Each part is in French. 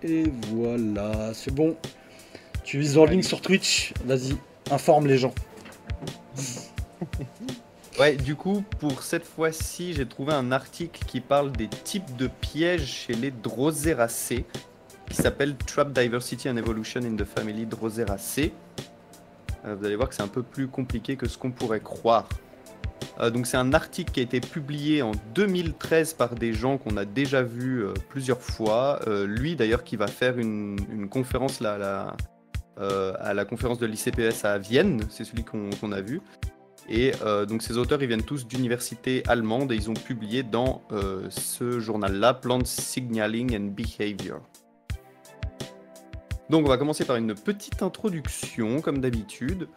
Et voilà, c'est bon. Tu es en ligne Allez. sur Twitch. Vas-y, informe les gens. Ouais, du coup, pour cette fois-ci, j'ai trouvé un article qui parle des types de pièges chez les Droseraceae, qui s'appelle Trap Diversity and Evolution in the Family Droseraceae. Vous allez voir que c'est un peu plus compliqué que ce qu'on pourrait croire. Donc c'est un article qui a été publié en 2013 par des gens qu'on a déjà vus plusieurs fois. Lui d'ailleurs qui va faire une conférence là, à la conférence de l'ICPS à Vienne, c'est celui qu'on a vu. Et donc ces auteurs ils viennent tous d'universités allemandes et ils ont publié dans ce journal-là, Plant Signaling and Behavior. Donc on va commencer par une petite introduction comme d'habitude.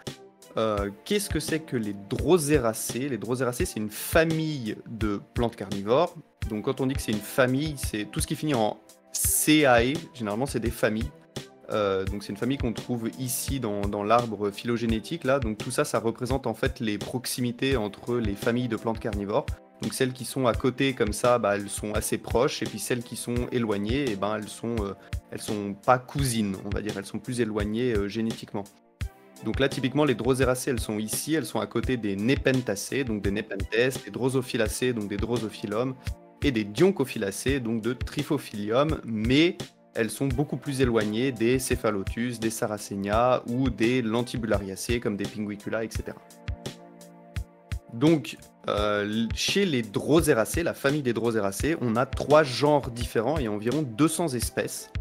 Qu'est-ce que c'est que les Droseraceae? Les Droseraceae, c'est une famille de plantes carnivores. Donc quand on dit que c'est une famille, c'est tout ce qui finit en CAE, généralement c'est des familles. Donc c'est une famille qu'on trouve ici dans l'arbre phylogénétique là. Donc tout ça, ça représente en fait les proximités entre les familles de plantes carnivores. Donc celles qui sont à côté comme ça, bah, elles sont assez proches, et puis celles qui sont éloignées, et ben elles sont pas cousines, on va dire, elles sont plus éloignées génétiquement. Donc là, typiquement, les Droseraceae, elles sont ici, elles sont à côté des Nepenthaceae, donc des Nepenthes, des Drosophilacées, donc des Drosophyllum, et des Dioncophilacées, donc de Triphophillium, mais elles sont beaucoup plus éloignées des Cephalotus, des Sarracenia ou des Lentibulariaceae, comme des Pinguicula, etc. Donc, chez les Droseraceae, la famille des Droseraceae, on a 3 genres différents et environ 200 espèces.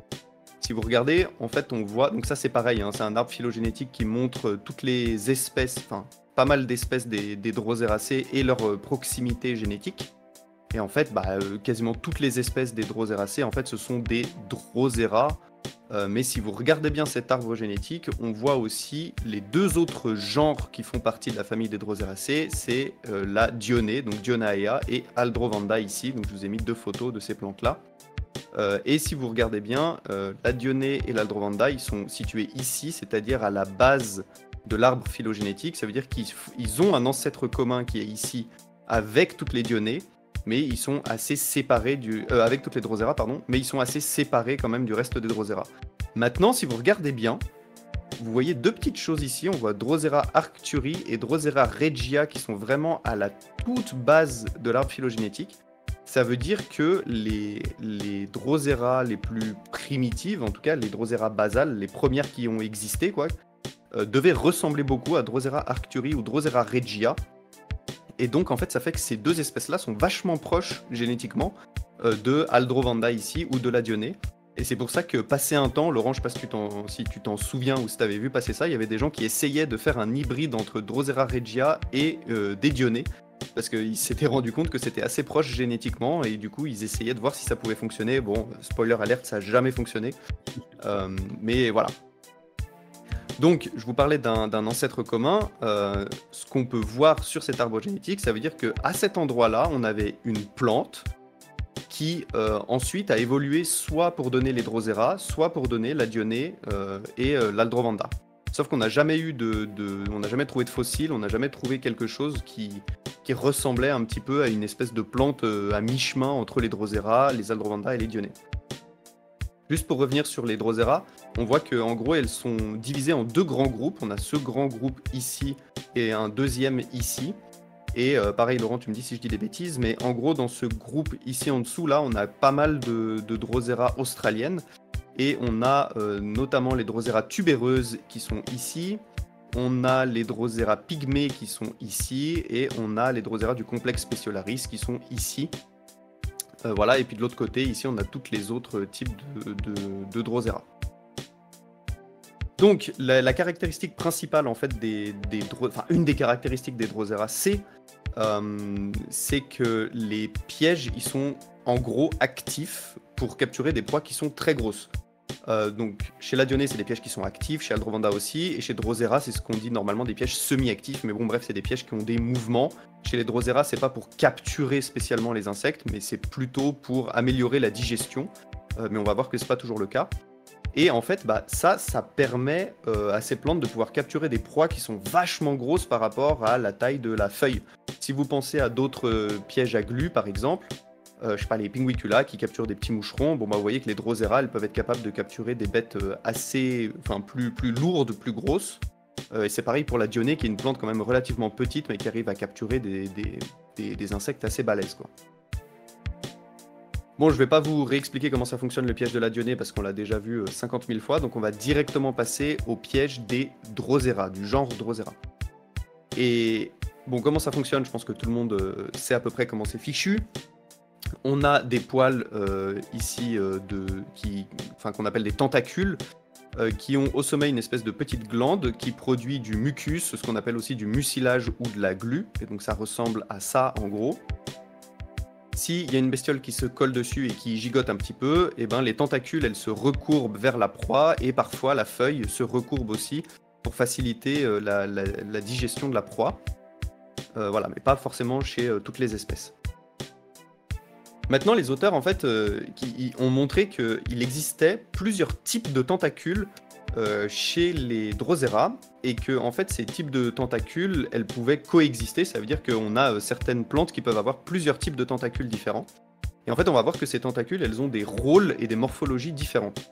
Si vous regardez, en fait, on voit, donc ça c'est pareil, hein, c'est un arbre phylogénétique qui montre toutes les espèces, enfin pas mal d'espèces des Droseraceae et leur proximité génétique. Et en fait, quasiment toutes les espèces des Droseraceae, en fait, ce sont des Drosera. Mais si vous regardez bien cet arbre génétique, on voit aussi les 2 autres genres qui font partie de la famille des Droseraceae, c'est la Dionée, donc Dionaea, et Aldrovanda ici. Donc je vous ai mis 2 photos de ces plantes-là. Et si vous regardez bien, la Dionée et l'Aldrovanda, ils sont situés ici, c'est-à-dire à la base de l'arbre phylogénétique. Ça veut dire qu'ils ont un ancêtre commun qui est ici avec toutes les Dionées, mais ils sont assez séparés avec toutes les Drosera, pardon, mais ils sont assez séparés quand même du reste des Drosera. Maintenant, si vous regardez bien, vous voyez 2 petites choses ici. On voit Drosera arcturi et Drosera regia qui sont vraiment à la toute base de l'arbre phylogénétique. Ça veut dire que les Drosera les plus primitives, en tout cas les Drosera basales, les premières qui ont existé, devaient ressembler beaucoup à Drosera arcturi ou Drosera regia. Et donc en fait ça fait que ces 2 espèces-là sont vachement proches génétiquement de Aldrovanda ici ou de la Dionée. Et c'est pour ça que passé un temps, Laurent, je sais pas si tu t'en souviens ou si tu avais vu passer ça, il y avait des gens qui essayaient de faire un hybride entre Drosera regia et des Dionées. Parce qu'ils s'étaient rendu compte que c'était assez proche génétiquement et du coup ils essayaient de voir si ça pouvait fonctionner. Bon, spoiler alerte, ça n'a jamais fonctionné. Mais voilà. Donc, je vous parlais d'un ancêtre commun. Ce qu'on peut voir sur cet arbre génétique, ça veut dire qu'à cet endroit-là, on avait une plante qui ensuite a évolué soit pour donner les Drosera, soit pour donner la Dionée et l'Aldrovanda. Sauf qu'on n'a jamais on n'a jamais trouvé de fossiles, on n'a jamais trouvé quelque chose qui ressemblait un petit peu à une espèce de plante à mi-chemin entre les Drosera, les Aldrovanda et les Dionnées. Juste pour revenir sur les Drosera, on voit qu'en gros elles sont divisées en 2 grands groupes. On a ce grand groupe ici et un deuxième ici. Et pareil Laurent, tu me dis si je dis des bêtises, mais en gros dans ce groupe ici en dessous là, on a pas mal de Drosera australiennes. Et on a notamment les Drosera tubéreuses qui sont ici. On a les Drosera pygmées qui sont ici. Et on a les Drosera du complexe Speciolaris qui sont ici. Voilà, et puis de l'autre côté, ici, on a tous les autres types de Drosera. Donc, la caractéristique principale, en fait, une des caractéristiques des Drosera, c'est que les pièges, ils sont en gros actifs pour capturer des proies qui sont très grosses. Donc, chez la Dionée, c'est des pièges qui sont actifs, chez Aldrovanda aussi, et chez Drosera, c'est ce qu'on dit normalement des pièges semi-actifs, mais bon, bref, c'est des pièges qui ont des mouvements. Chez les Drosera, c'est pas pour capturer spécialement les insectes, mais c'est plutôt pour améliorer la digestion, mais on va voir que c'est pas toujours le cas. Et en fait, ça permet à ces plantes de pouvoir capturer des proies qui sont vachement grosses par rapport à la taille de la feuille. Si vous pensez à d'autres pièges à glu, par exemple, je sais pas, les Pinguicula qui capturent des petits moucherons. Bon, bah, vous voyez que les Drosera, elles peuvent être capables de capturer des bêtes assez, enfin, plus lourdes, plus grosses. Et c'est pareil pour la Dionée, qui est une plante quand même relativement petite, mais qui arrive à capturer des insectes assez balèzes, quoi. Bon, je vais pas vous réexpliquer comment ça fonctionne le piège de la Dionée, parce qu'on l'a déjà vu 50 000 fois, donc on va directement passer au piège des Drosera, du genre Drosera. Et bon, comment ça fonctionne? Je pense que tout le monde sait à peu près comment c'est fichu. On a des poils ici qu'on appelle des tentacules, qui ont au sommet une espèce de petite glande qui produit du mucus, ce qu'on appelle aussi du mucilage ou de la glu. Et donc ça ressemble à ça en gros. S'il y a une bestiole qui se colle dessus et qui gigote un petit peu, et ben les tentacules elles se recourbent vers la proie et parfois la feuille se recourbe aussi pour faciliter la digestion de la proie. Voilà, mais pas forcément chez toutes les espèces. Maintenant, les auteurs en fait ont montré qu'il existait plusieurs types de tentacules chez les Drosera et que en fait ces types de tentacules elles pouvaient coexister. Ça veut dire qu'on a certaines plantes qui peuvent avoir plusieurs types de tentacules différents. Et en fait, on va voir que ces tentacules elles ont des rôles et des morphologies différentes.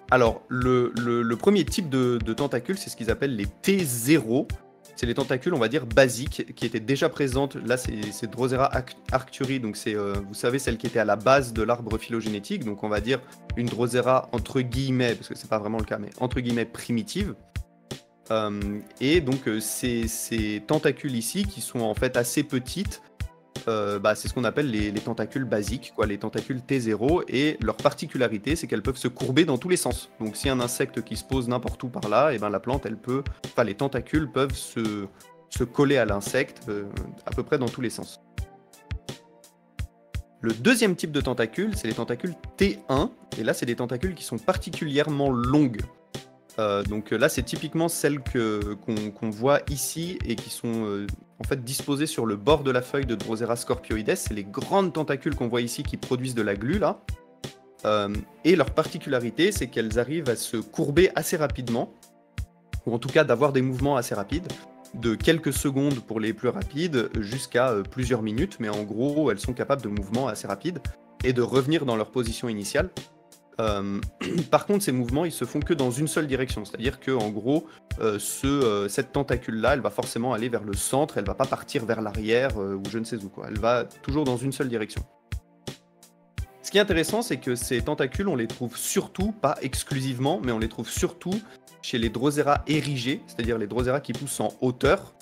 Alors, le premier type de tentacules, c'est ce qu'ils appellent les T0. C'est les tentacules, on va dire, basiques, qui étaient déjà présentes. Là, c'est Drosera arcturi, donc c'est, vous savez, celle qui était à la base de l'arbre phylogénétique. Donc, on va dire une Drosera, entre guillemets, parce que c'est pas vraiment le cas, mais entre guillemets, primitive. Et donc, ces tentacules ici, qui sont en fait assez petites, c'est ce qu'on appelle les tentacules basiques, quoi, les tentacules T0, et leur particularité, c'est qu'elles peuvent se courber dans tous les sens. Donc si un insecte qui se pose n'importe où par là, et ben la plante, les tentacules peuvent se coller à l'insecte à peu près dans tous les sens. Le deuxième type de tentacules, c'est les tentacules T1, et là, c'est des tentacules qui sont particulièrement longues. Donc là, c'est typiquement celles qu'on voit ici et qui sont en fait disposées sur le bord de la feuille de Drosera scorpioides. C'est les grandes tentacules qu'on voit ici qui produisent de la glu là. Et leur particularité, c'est qu'elles arrivent à se courber assez rapidement, ou en tout cas d'avoir des mouvements assez rapides, de quelques secondes pour les plus rapides jusqu'à plusieurs minutes, mais en gros, elles sont capables de mouvements assez rapides et de revenir dans leur position initiale. Par contre, ces mouvements, ils se font que dans une seule direction. C'est-à-dire que, en gros, cette tentacule-là, elle va forcément aller vers le centre, elle va pas partir vers l'arrière ou je ne sais où, quoi. Elle va toujours dans une seule direction. Ce qui est intéressant, c'est que ces tentacules, on les trouve surtout, pas exclusivement, mais on les trouve surtout chez les Drosera érigés, c'est-à-dire les Drosera qui poussent en hauteur,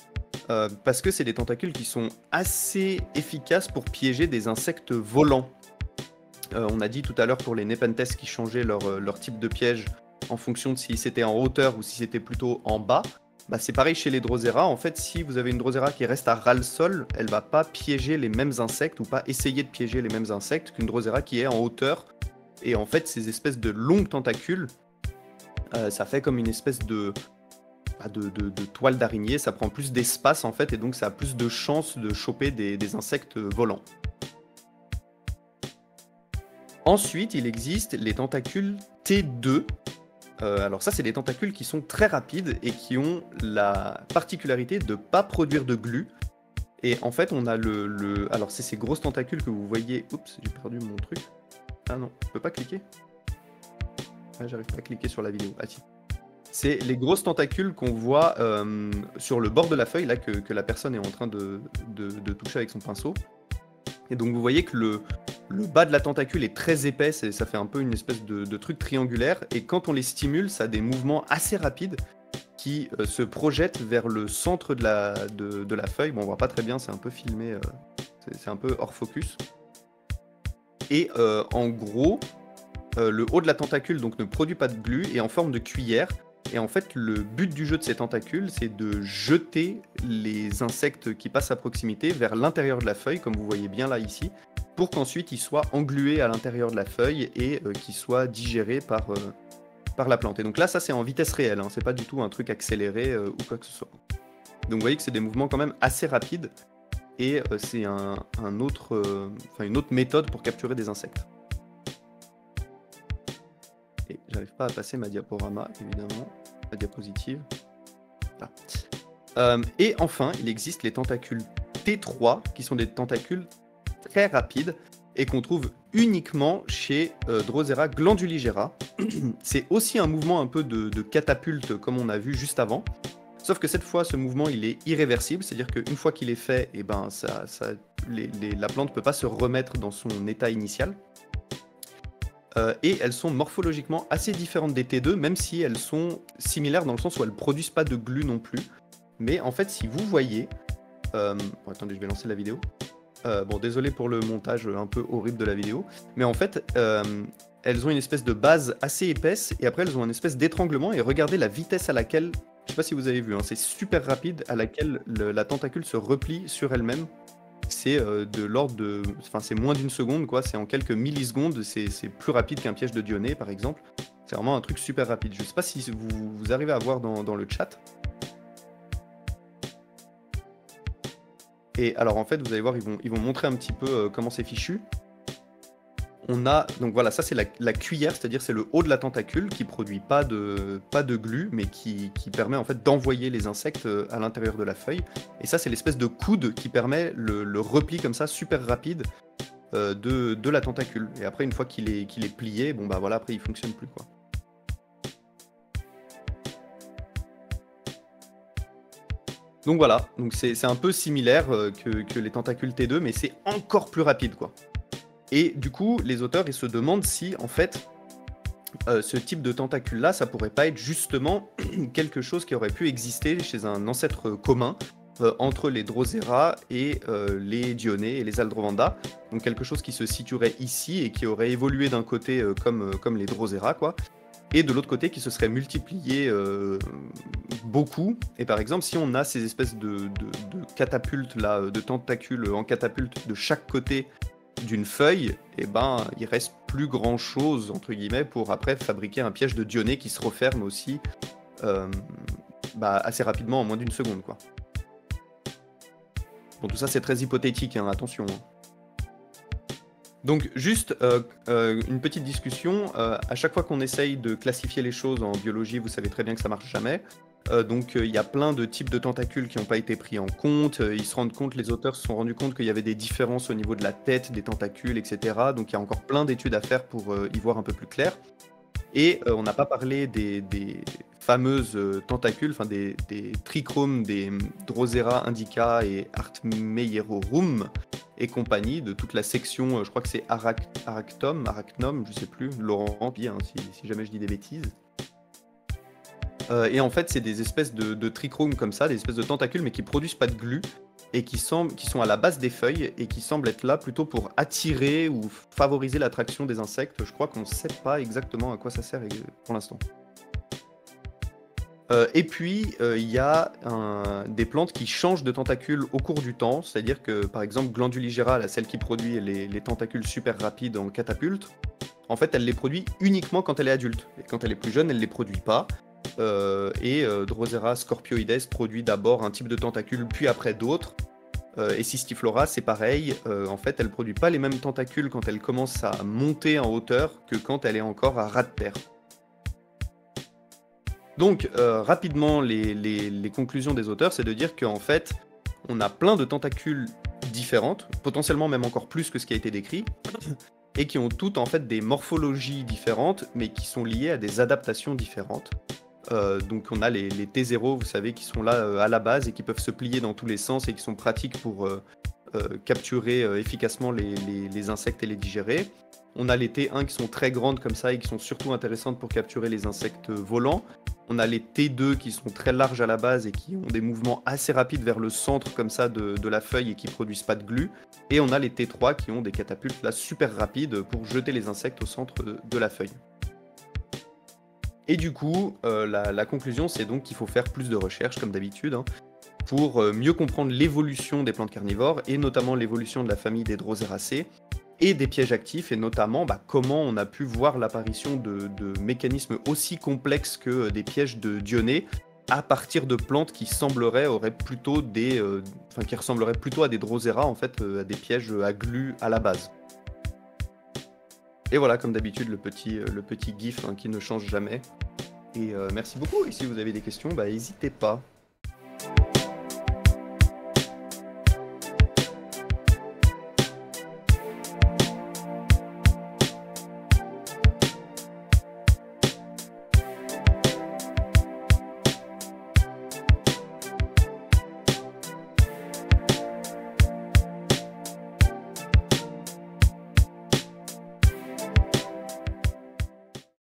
parce que c'est des tentacules qui sont assez efficaces pour piéger des insectes volants. On a dit tout à l'heure pour les Nepenthes qui changeaient leur type de piège en fonction de si c'était en hauteur ou si c'était plutôt en bas. Bah, c'est pareil chez les Drosera. En fait, si vous avez une Drosera qui reste à ras le sol, elle va pas piéger les mêmes insectes ou pas essayer de piéger les mêmes insectes qu'une Drosera qui est en hauteur. Et en fait, ces espèces de longues tentacules, ça fait comme une espèce de toile d'araignée. Ça prend plus d'espace en fait et donc ça a plus de chances de choper des insectes volants. Ensuite, il existe les tentacules T2. Alors ça, c'est des tentacules qui sont très rapides et qui ont la particularité de ne pas produire de glu. Et en fait, on a alors c'est ces grosses tentacules que vous voyez... Oups, j'ai perdu mon truc. Ah non, je peux pas cliquer. Ah, j'arrive pas à cliquer sur la vidéo. Ah si. C'est les grosses tentacules qu'on voit sur le bord de la feuille, là, que la personne est en train de toucher avec son pinceau. Et donc vous voyez que le bas de la tentacule est très épaisse et ça fait un peu une espèce de truc triangulaire. Et quand on les stimule, ça a des mouvements assez rapides qui se projettent vers le centre de la feuille. Bon, on voit pas très bien, c'est un peu filmé, c'est un peu hors focus. Et en gros, le haut de la tentacule donc, ne produit pas de glu et est en forme de cuillère. Et en fait, le but du jeu de ces tentacules, c'est de jeter les insectes qui passent à proximité vers l'intérieur de la feuille, comme vous voyez bien là ici, pour qu'ensuite ils soient englués à l'intérieur de la feuille et qu'ils soient digérés par la plante. Et donc là, ça c'est en vitesse réelle, hein, c'est pas du tout un truc accéléré ou quoi que ce soit. Donc vous voyez que c'est des mouvements quand même assez rapides et c'est une autre méthode pour capturer des insectes. Et j'arrive pas à passer ma diaporama, évidemment, la diapositive. Là. Et enfin, il existe les tentacules T3, qui sont des tentacules très rapide et qu'on trouve uniquement chez Drosera glanduligera. C'est aussi un mouvement un peu de catapulte comme on a vu juste avant. Sauf que cette fois, ce mouvement, il est irréversible, c'est-à-dire qu'une fois qu'il est fait, eh ben, la plante ne peut pas se remettre dans son état initial. Et elles sont morphologiquement assez différentes des T2, même si elles sont similaires dans le sens où elles ne produisent pas de glu non plus. Mais en fait, si vous voyez... attendez, je vais lancer la vidéo. Bon, désolé pour le montage un peu horrible de la vidéo. Mais en fait, elles ont une espèce de base assez épaisse, et après, elles ont une espèce d'étranglement, et regardez la vitesse à laquelle... Je sais pas si vous avez vu, hein, c'est super rapide à laquelle la tentacule se replie sur elle-même. C'est de l'ordre de... Enfin, c'est moins d'une seconde, quoi. C'est en quelques millisecondes. C'est plus rapide qu'un piège de Dioné, par exemple. C'est vraiment un truc super rapide. Je sais pas si vous arrivez à voir dans le chat. Et alors, en fait, vous allez voir, ils vont montrer un petit peu comment c'est fichu. On a, donc voilà, ça c'est la cuillère, c'est-à-dire c'est le haut de la tentacule qui produit pas de glu, mais qui permet en fait d'envoyer les insectes à l'intérieur de la feuille. Et ça c'est l'espèce de coude qui permet le repli comme ça super rapide de la tentacule. Et après une fois qu'il est plié, bon bah voilà, après il fonctionne plus quoi. Donc voilà, donc c'est un peu similaire que les tentacules T2, mais c'est encore plus rapide quoi. Et du coup, les auteurs ils se demandent si, en fait, ce type de tentacule-là, ça pourrait pas être justement quelque chose qui aurait pu exister chez un ancêtre commun entre les Drosera et les Dioné et les Aldrovanda. Donc quelque chose qui se situerait ici et qui aurait évolué d'un côté comme les Drosera, quoi. Et de l'autre côté qui se serait multiplié beaucoup. Et par exemple, si on a ces espèces de catapultes, là, de tentacules en catapulte de chaque côté d'une feuille, et ben il reste plus grand chose entre guillemets pour après fabriquer un piège de Dioné qui se referme aussi assez rapidement en moins d'une seconde quoi. Bon, tout ça c'est très hypothétique, hein, attention. Donc juste une petite discussion, à chaque fois qu'on essaye de classifier les choses en biologie, vous savez très bien que ça marche jamais. Donc il y a plein de types de tentacules qui n'ont pas été pris en compte. Les auteurs se sont rendus compte qu'il y avait des différences au niveau de la tête, des tentacules, etc. Donc il y a encore plein d'études à faire pour y voir un peu plus clair. Et on n'a pas parlé des fameuses tentacules, enfin des trichromes, des Drosera indica et Artmeyerorum et compagnie, de toute la section, je crois que c'est Arachnum, je sais plus, Laurent, hein, si jamais je dis des bêtises. Et en fait, c'est des espèces de trichromes comme ça, des espèces de tentacules, mais qui produisent pas de glu, et qui sont à la base des feuilles, et qui semblent être là plutôt pour attirer ou favoriser l'attraction des insectes. Je crois qu'on ne sait pas exactement à quoi ça sert pour l'instant. Et puis, il y a des plantes qui changent de tentacules au cours du temps, c'est-à-dire que, par exemple, Glanduligera, celle qui produit les tentacules super rapides en catapulte, en fait, elle les produit uniquement quand elle est adulte. Et quand elle est plus jeune, elle ne les produit pas. Drosera scorpioides produit d'abord un type de tentacule, puis après d'autres. Et Cistiflora, c'est pareil. En fait, elle ne produit pas les mêmes tentacules quand elle commence à monter en hauteur que quand elle est encore à ras de terre. Donc, rapidement, les conclusions des auteurs, c'est de dire qu'en fait, on a plein de tentacules différentes, potentiellement même encore plus que ce qui a été décrit, et qui ont toutes en fait des morphologies différentes, mais qui sont liées à des adaptations différentes. Donc on a les T0, vous savez, qui sont là à la base et qui peuvent se plier dans tous les sens et qui sont pratiques pour capturer efficacement les insectes et les digérer. On a les T1 qui sont très grandes comme ça et qui sont surtout intéressantes pour capturer les insectes volants. On a les T2 qui sont très larges à la base et qui ont des mouvements assez rapides vers le centre comme ça de la feuille et qui produisent pas de glu. Et on a les T3 qui ont des catapultes là super rapides pour jeter les insectes au centre de la feuille. Et du coup, la conclusion, c'est donc qu'il faut faire plus de recherches, comme d'habitude, hein, pour mieux comprendre l'évolution des plantes carnivores, et notamment l'évolution de la famille des Droseracées, et des pièges actifs, et notamment comment on a pu voir l'apparition de mécanismes aussi complexes que des pièges de Dioné, à partir de plantes qui ressembleraient plutôt à des Drosera, en fait, à des pièges à glu à la base. Et voilà, comme d'habitude, le petit gif hein, qui ne change jamais. Et merci beaucoup. Et si vous avez des questions, n'hésitez pas.